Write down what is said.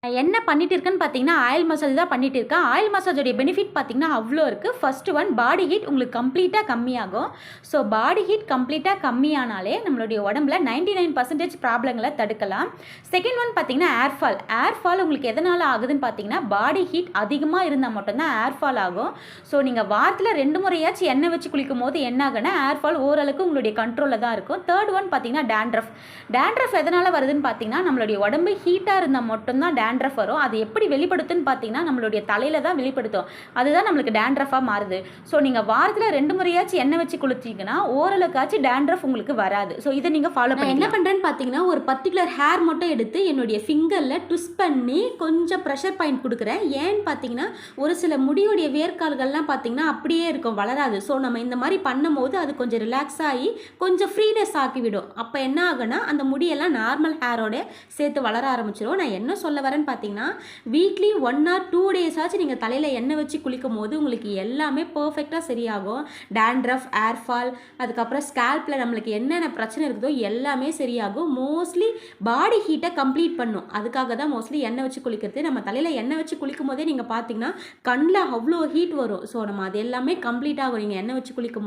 என்ன பண்ணிட்டு இருக்கேன்னு பார்த்தீங்கன்னா, ஆயில் மசாஜ் தான் பண்ணிட்டு இருக்கேன். ஆயில் மசாஜோடைய பெனிஃபிட் பார்த்தீங்கன்னா, அவ்ளோ இருக்கு. ஃபர்ஸ்ட் ஒன் பாடி ஹீட் உங்களுக்கு கம்ப்ளீட்டா கம்மியாகும். ஸோ பாடி ஹீட் கம்ப்ளீட்டா கம்மியானாலே நம்மளுடைய உடம்புல 99% ப்ராப்ளங்கள தடுக்கலாம். செகண்ட் ஒன் பார்த்தீங்கன்னா, ஏர் ஃபால். ஏர் ஃபால் உங்களுக்கு எதனால ஆகுதுன்னு பார்த்தீங்கன்னா, பாடி ஹீட் அதிகமா இருந்தா மட்டும் தான் ஏர் ஃபால் ஆகும். ஸோ நீங்க வாரத்துல 2 முறையாச்சும் எண்ணெய் வச்சு குளிக்கும்போது என்ன ஆகும்னா, ஏர் ஃபால் ஓரளவுக்கு உங்களுடைய கண்ட்ரோல்ல தான் இருக்கும். தேர்ட் ஒன் பார்த்தீங்கன்னா, டாண்ட்ரஃப். டாண்ட்ரஃப் எதனால வருதுன்னு பார்த்தீங்கன்னா, நம்மளுடைய உடம்பு ஹீட்டா இருந்தா மட்டும் தான் டேண்ட்ரஃப் வரும். அது எப்படி வெளிப்படுத்துன்னு பார்த்தீங்கன்னா, நம்மளுடைய தலையில தான் வெளிப்படுத்தும். அதுதான் நம்மளுக்கு டேண்ட்ரஃபாக மாறுது. ஸோ நீங்கள் வாரத்தில் 2 முறையாச்சும் எண்ணெய் வச்சு குளிச்சிங்கன்னா ஓரளவுக்காச்சும் டேண்ட்ரஃப் உங்களுக்கு வராது. ஸோ இதை நீங்கள் ஃபாலோ பண்ணி என்ன பண்ணுறேன்னு பார்த்தீங்கன்னா, ஒரு பர்டிகுலர் ஹேர் மட்டும் எடுத்து என்னுடைய ஃபிங்கரில் ட்விஸ்ட் பண்ணி கொஞ்சம் ப்ரெஷர் பாயிண்ட் கொடுக்குறேன். ஏன்னு பார்த்தீங்கன்னா, ஒரு சில முடியுடைய வேர்க்கால்கள்லாம் பார்த்தீங்கன்னா அப்படியே இருக்கும், வளராது. ஸோ நம்ம இந்த மாதிரி பண்ணும்போது அது கொஞ்சம் ரிலாக்ஸ் ஆகி கொஞ்சம் ஃப்ரீனஸ் ஆக்கிவிடும். அப்போ என்ன ஆகுனா அந்த முடியெல்லாம் நார்மல் ஹேரோட சேர்த்து வளர ஆரம்பிச்சிடும். நான் என்ன சொல்ல வரேன்னு பார்த்தீங்கன்னா, வீக்லி 1 ஆர் 2 டேஸ் ஆச்சு நீங்கள் தலையில் எண்ணெய் வச்சு குளிக்கும் போது உங்களுக்கு எல்லாமே பர்ஃபெக்டாக சரியாகும். டேண்ட்ரஃப், ஏர் ஃபால், அதுக்கப்புறம் ஸ்கேல்பில் நம்மளுக்கு என்னென்ன பிரச்சனை இருக்குதோ எல்லாமே சரியாகும். மோஸ்ட்லி பாடி ஹீட்டை கம்ப்ளீட் பண்ணும். அதுக்காக தான் மோஸ்ட்லி எண்ணெய் வச்சு குளிக்கிறது. நம்ம தலையில் எண்ணெய் வச்சு குளிக்கும் போதே நீங்கள் பார்த்தீங்கன்னா கண்ணில் அவ்வளோ ஹீட் வரும். ஸோ நம்ம அது எல்லாமே கம்ப்ளீட் ஆகும் நீங்கள் எண்ணெய் வச்சு குளிக்கும் போது.